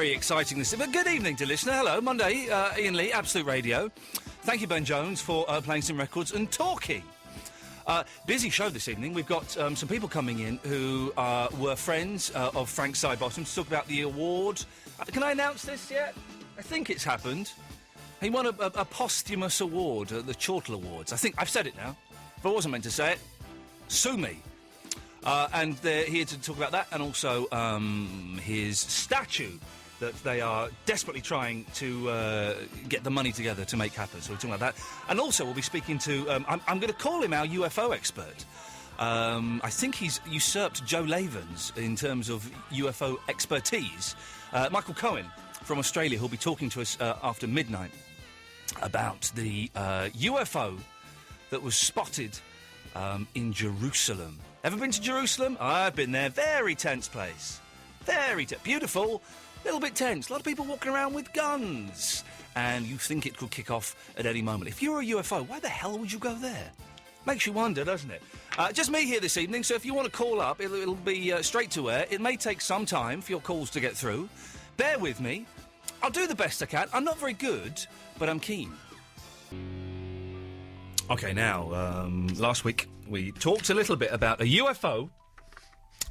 very exciting this evening. Good evening to listener. Hello, Monday, Iain Lee, Absolute Radio. Thank you, Ben Jones, for playing some records and talking. Busy show this evening. We've got some people coming in who were friends of Frank Sidebottom to talk about the award. Can I announce this yet? I think it's happened. He won a posthumous award, the Chortle Awards. I think I've said it now. If I wasn't meant to say it, sue me. And they're here to talk about that, and also his statue that they are desperately trying to get the money together to make happen. So we're talking about that. And also we'll be speaking to... I'm going to call him our UFO expert. I think he's usurped Joe Lavens in terms of UFO expertise. Michael Cohen from Australia, who'll be talking to us after midnight about the UFO that was spotted in Jerusalem. Ever been to Jerusalem? I've been there. Very tense place. Very beautiful, a little bit tense. A lot of people walking around with guns. And you think it could kick off at any moment. If you're a UFO, why the hell would you go there? Makes you wonder, doesn't it? Just me here this evening, so if you want to call up, it'll be straight to air. It may take some time for your calls to get through. Bear with me. I'll do the best I can. I'm not very good, but I'm keen. OK, now, last week we talked a little bit about a UFO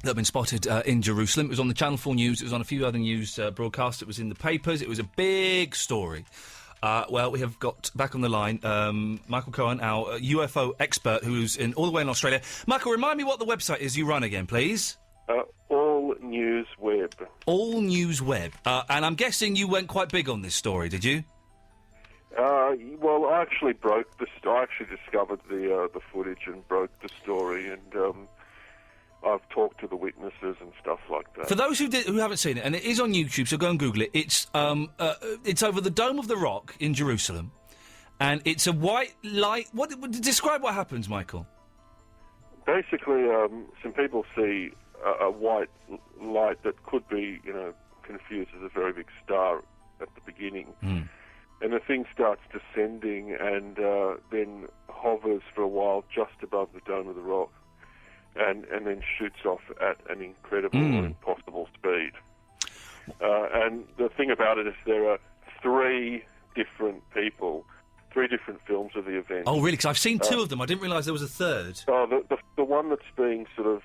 that had been spotted in Jerusalem. It was on the Channel 4 News. It was on a few other news broadcasts. It was in the papers. It was a big story. Well, we have got back on the line Michael Cohen, our UFO expert, who's all the way in Australia. Michael, remind me what the website is you run again, please. All News Web. All News Web. And I'm guessing you went quite big on this story, did you? Well, I actually I actually discovered the footage and broke the story, and I've talked to the witnesses and stuff like that. For those who haven't seen it, and it is on YouTube, so go and Google it. It's over the Dome of the Rock in Jerusalem, and it's a white light. Describe what happens, Michael. Basically, some people see a white light that could be, confused as a very big star at the beginning. Mm. And the thing starts descending and then hovers for a while just above the Dome of the Rock and then shoots off at an incredible or impossible speed. And the thing about it is there are three different films of the event. Oh, really? Because I've seen two of them. I didn't realise there was a third. Oh, the one that's being sort of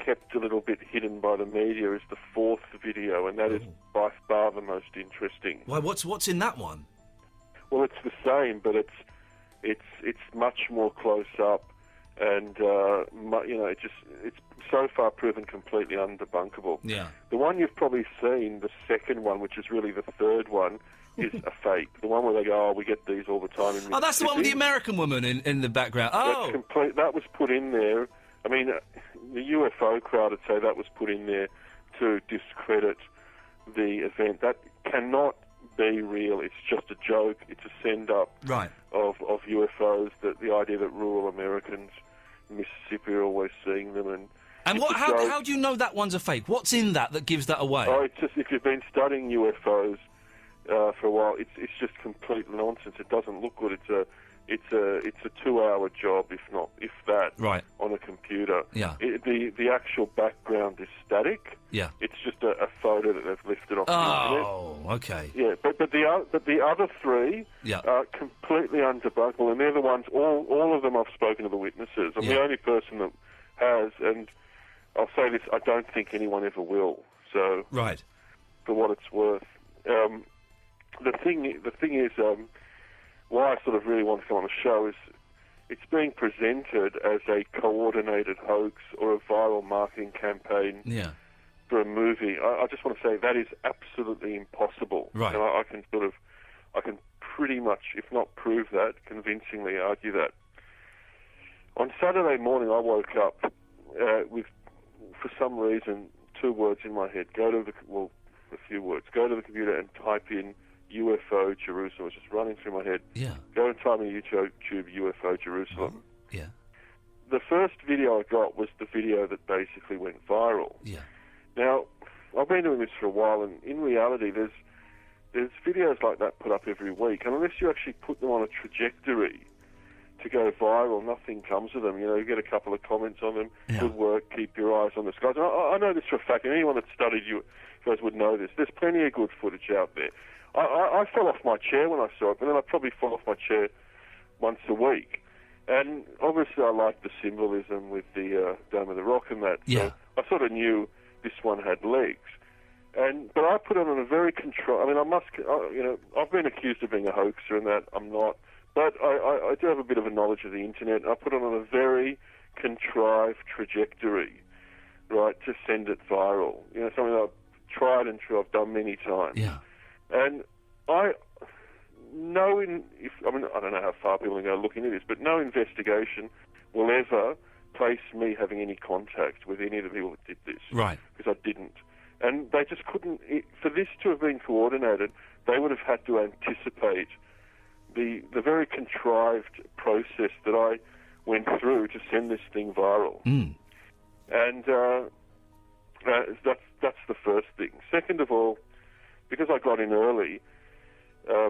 kept a little bit hidden by the media is the fourth video, and that is by far the most interesting. Why? What's in that one? Well, it's the same, but it's much more close up, and it's so far proven completely undebunkable. Yeah. The one you've probably seen, the second one, which is really the third one, is a fake. The one where they go, we get these all the time in Mississippi. Oh, that's the one with the American woman in the background. Oh, that was put in there. I mean, the UFO crowd would say that was put in there to discredit the event. That cannot be real. It's just a joke. It's a send-up of UFOs. The idea that rural Americans in Mississippi are always seeing them. And how do you know that one's a fake? What's in that gives that away? Oh, it's just if you've been studying UFOs for a while, it's just complete nonsense. It doesn't look good. It's a 2-hour job, if that, on a computer. Yeah. The actual background is static. Yeah. It's just a photo that they've lifted off the internet. Oh, okay. Yeah, but the other three are completely undebunkable, and they're the ones. All of them I've spoken to the witnesses. I'm the only person that has, and I'll say this: I don't think anyone ever will. So, for what it's worth, the thing is. Why I sort of really want to come on the show is it's being presented as a coordinated hoax or a viral marketing campaign for a movie. I just want to say that is absolutely impossible. Right. And I can pretty much, if not prove that, convincingly argue that. On Saturday morning, I woke up with, for some reason, 2 words in my head. A few words. Go to the computer and type in UFO Jerusalem. It was just running through my head. Yeah. Go and type in YouTube UFO Jerusalem. Yeah. The first video I got was the video that basically went viral. Yeah. Now, I've been doing this for a while, and in reality, there's videos like that put up every week, and unless you actually put them on a trajectory to go viral, nothing comes of them. You get a couple of comments on them. Yeah. Good work, keep your eyes on the skies. And I know this for a fact, and anyone that studied you guys would know this. There's plenty of good footage out there. I fell off my chair when I saw it, but then I probably fall off my chair once a week. And obviously I like the symbolism with the Dome of the Rock and that. Yeah. So I sort of knew this one had legs. But I put it on a very controlled... I mean, I've been accused of being a hoaxer and that. I'm not. But I do have a bit of a knowledge of the internet. I put it on a very contrived trajectory, right, to send it viral. Something I've tried and true I've done many times. Yeah. And I don't know how far people are going to look into this, but no investigation will ever place me having any contact with any of the people that did this. Right. Because I didn't. And they just couldn't... For this to have been coordinated, they would have had to anticipate the very contrived process that I went through to send this thing viral. Mm. And that's the first thing. Second of all, because I got in early, I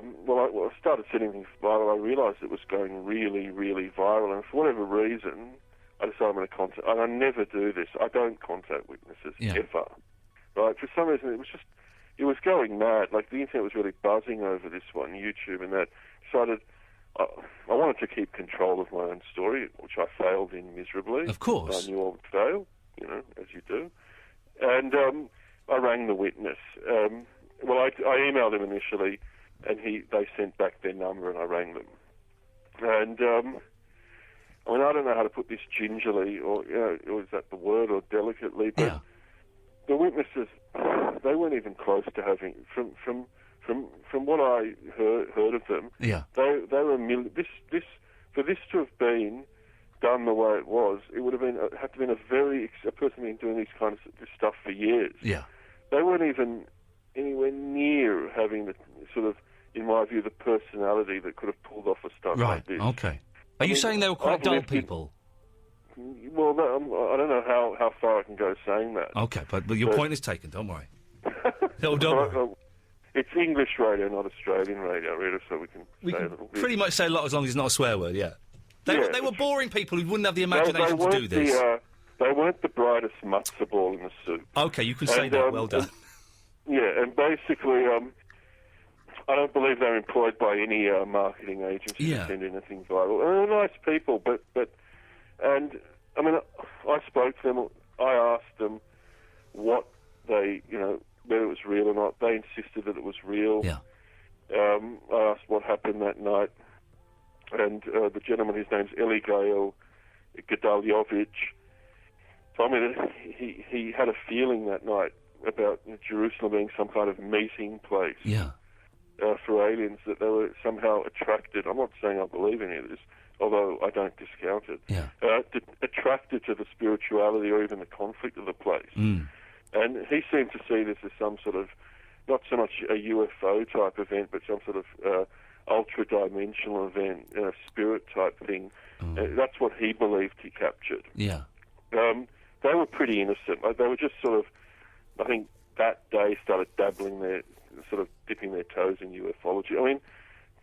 started sending things viral. I realised it was going really, really viral, and for whatever reason, I decided I'm going to contact... And I never do this. I don't contact witnesses, ever. Right? For some reason, it was going mad. Like, the internet was really buzzing over this one, YouTube, and that. Decided I wanted to keep control of my own story, which I failed in miserably. Of course. I knew I would fail, as you do. And I rang the witness. I emailed him initially, and they sent back their number, and I rang them. And I don't know how to put this gingerly, or is that the word, or delicately, but the witnesses, they weren't even close to having from what I heard of them. Yeah. They were this for this to have been done the way it was, it would have had to been a person been doing this stuff for years. Yeah. They weren't even anywhere near having the sort of, in my view, the personality that could have pulled off a stunt like this. Right. Okay. Are you saying they were quite dull people? Well, no, I don't know how far I can go saying that. Okay, but your point is taken. Don't worry. Don't worry. It's English radio, not Australian radio, really, so we can say a little bit. Pretty much say a lot as long as it's not a swear word, yeah. They were boring people who wouldn't have the imagination to do this. They weren't the brightest matzo ball in the soup. Okay, you can say that. Well done. And basically, I don't believe they're employed by any marketing agency to send anything viral. And they're nice people, and I spoke to them. I asked them what they, whether it was real or not. They insisted that it was real. Yeah. I asked what happened that night, and the gentleman, his name's Eligail Gedaljovich, told me that he had a feeling that night about Jerusalem being some kind of meeting place for aliens, that they were somehow attracted. I'm not saying I believe any of this, although I don't discount it. Yeah. Attracted to the spirituality or even the conflict of the place. Mm. And he seemed to see this as some sort of, not so much a UFO type event, but some sort of ultra-dimensional event, spirit type thing. That's what he believed he captured. Yeah. They were pretty innocent. They were just sort of, I think that day started dabbling sort of dipping their toes in ufology. I mean,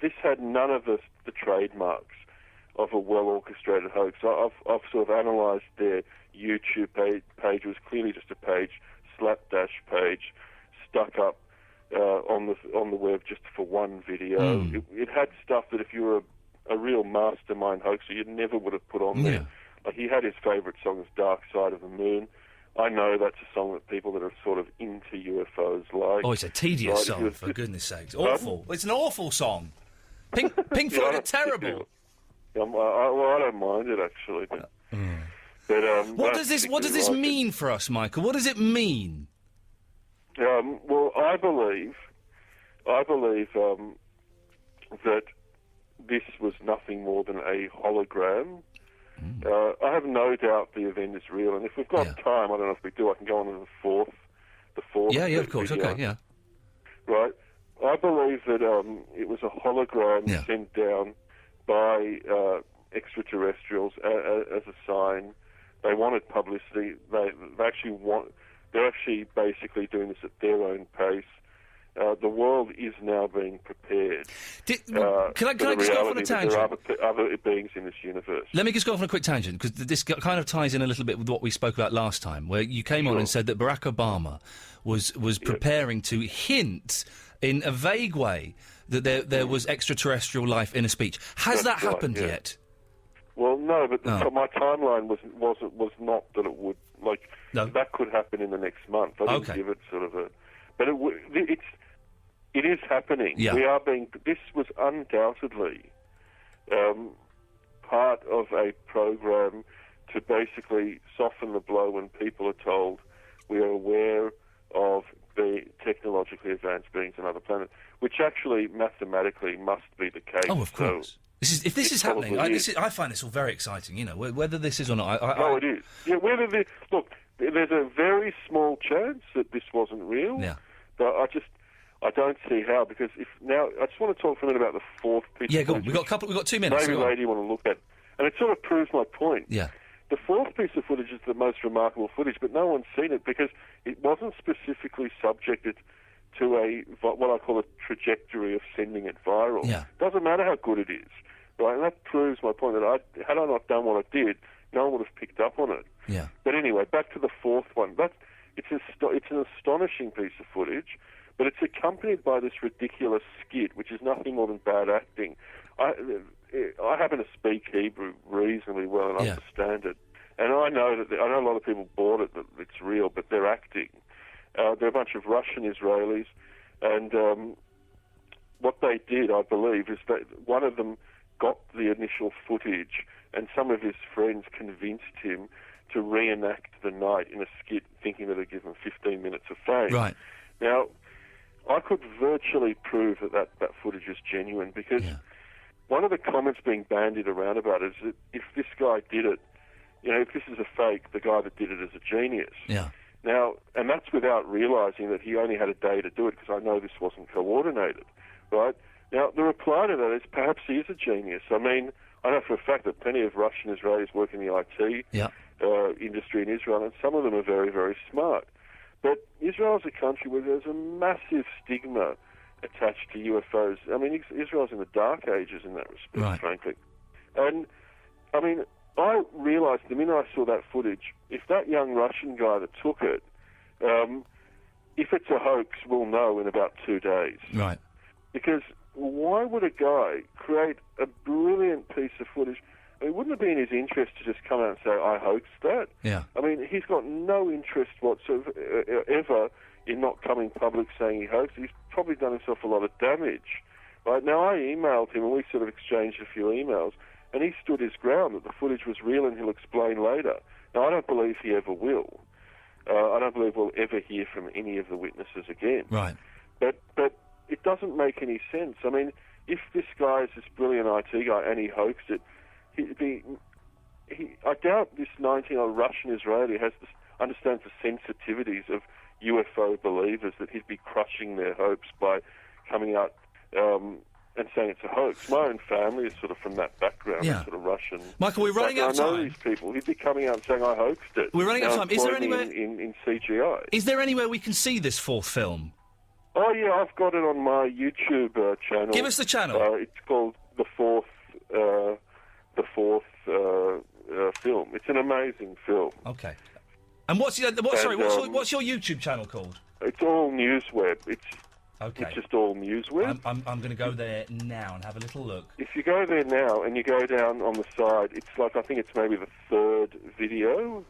this had none of the trademarks of a well-orchestrated hoax. I've sort of analysed their YouTube page. It was clearly just a page, slapdash page, stuck up on the web just for one video. It had stuff that if you were a real mastermind hoaxer, you never would have put on there. Like, he had his favourite song as Dark Side of the Moon. I know that's a song that people that are sort of into UFOs like. Oh, it's a tedious song, for goodness sakes. Awful. It's an awful song. Pink Floyd are terrible. I don't mind it, actually. But, what does this mean for us, Michael? What does it mean? Well, I believe that this was nothing more than a hologram. I have no doubt the event is real, and if we've got time, I don't know if we do, I can go on to the fourth. Yeah, of course, video. Okay, yeah. Right. I believe that it was a hologram sent down by extraterrestrials as a sign. They wanted publicity. They're actually basically doing this at their own pace. the world is now being prepared. Can I just go off on a tangent? There are other beings in this universe. Let me just go off on a quick tangent, because this kind of ties in a little bit with what we spoke about last time, where you came on and said that Barack Obama was preparing to hint in a vague way that there was extraterrestrial life in a speech. Has that happened yet? Well, no, but my timeline was not that it would. That could happen in the next month. I didn't give it sort of a... But it is happening. Yeah. We are being... This was undoubtedly part of a program to basically soften the blow when people are told we are aware of the technologically advanced beings on other planets, which actually mathematically must be the case. Oh, of course. So if this is happening, I find this all very exciting, you know, whether this is or not. It is. Yeah, look, there's a very small chance that this wasn't real. Yeah. But I don't see how, because I just want to talk for a minute about the fourth piece. Yeah, go on. We've got 2 minutes. Maybe you want to look at, and it sort of proves my point. Yeah. The fourth piece of footage is the most remarkable footage, but no one's seen it because it wasn't specifically subjected to what I call a trajectory of sending it viral. Yeah. Doesn't matter how good it is, right? And that proves my point that had I not done what I did, no one would have picked up on it. Yeah. But anyway, back to the fourth one. It's an astonishing piece of footage, but it's accompanied by this ridiculous skit, which is nothing more than bad acting. I happen to speak Hebrew reasonably well and understand it, and I know a lot of people bought it that it's real, but they're acting. They're a bunch of Russian Israelis, and what they did, I believe, is that one of them got the initial footage, and some of his friends convinced him to reenact the night in a skit, thinking that it'd give them 15 minutes of fame. Right. Now, I could virtually prove that footage is genuine, because one of the comments being bandied around about it is that if this guy did it, you know, if this is a fake, the guy that did it is a genius. Yeah. Now, and that's without realising that he only had a day to do it, because I know this wasn't coordinated, right? Now, the reply to that is perhaps he is a genius. I mean, I know for a fact that plenty of Russian Israelis work in the IT industry in Israel, and some of them are very, very smart. But Israel is a country where there's a massive stigma attached to UFOs. I mean, Israel's in the dark ages in that respect, frankly. And, I mean, I realised the minute I saw that footage, if that young Russian guy that took it, if it's a hoax, we'll know in about 2 days. Right. Because why would a guy create a brilliant piece of footage? I mean, wouldn't it be in his interest to just come out and say, I hoaxed that? Yeah. I mean, he's got no interest whatsoever ever in not coming public saying he hoaxed. He's probably done himself a lot of damage. Right? Now, I emailed him, and we sort of exchanged a few emails, and he stood his ground that the footage was real, and he'll explain later. Now, I don't believe he ever will. I don't believe we'll ever hear from any of the witnesses again. Right. But it doesn't make any sense. I mean, if this guy is this brilliant IT guy and he hoaxed it, I doubt this 19-year-old Russian Israeli understands the sensitivities of UFO believers, that he'd be crushing their hopes by coming out and saying it's a hoax. My own family is sort of from that background, sort of Russian. Michael, we're running out of time. I know these people. He'd be coming out and saying, I hoaxed it. We're running out of time. Is there anywhere... In CGI. Is there anywhere we can see this fourth film? Oh, yeah, I've got it on my YouTube channel. Give us the channel. It's called The Fourth Film. It's an amazing film. Okay. And what's your YouTube channel called? It's all NewsWeb. It's just all NewsWeb. I'm going to go there now and have a little look. If you go there now and you go down on the side, it's like, I think it's maybe the third video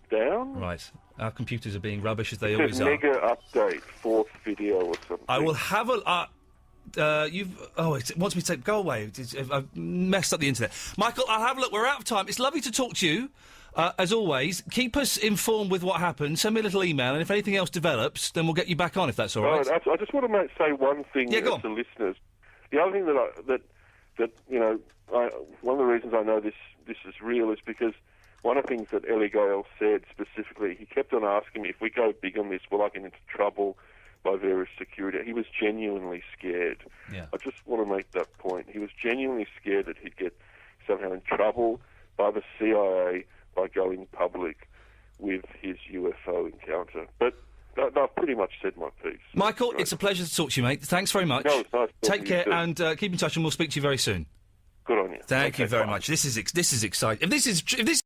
down. Right. Our computers are being rubbish as they always are. Mega update, fourth video or something. I will have a... it wants me to go away. I've messed up the internet. Michael, I'll have a look. We're out of time. It's lovely to talk to you, as always. Keep us informed with what happens. Send me a little email, and if anything else develops, then we'll get you back on, if that's all right. I just want to say one thing to listeners. The other thing that you know, one of the reasons I know this is real is because one of the things that Ellie Gale said specifically, he kept on asking me, if we go big on this, will I get into trouble by various security? He was genuinely scared. Yeah. I just want to make that point. He was genuinely scared that he'd get somehow in trouble by the CIA by going public with his UFO encounter. But I've pretty much said my piece. Michael, it's a pleasure to talk to you, mate. Thanks very much. No, it's nice Take care you and keep in touch, and we'll speak to you very soon. Good on you. Thank you very much. This is exciting. If this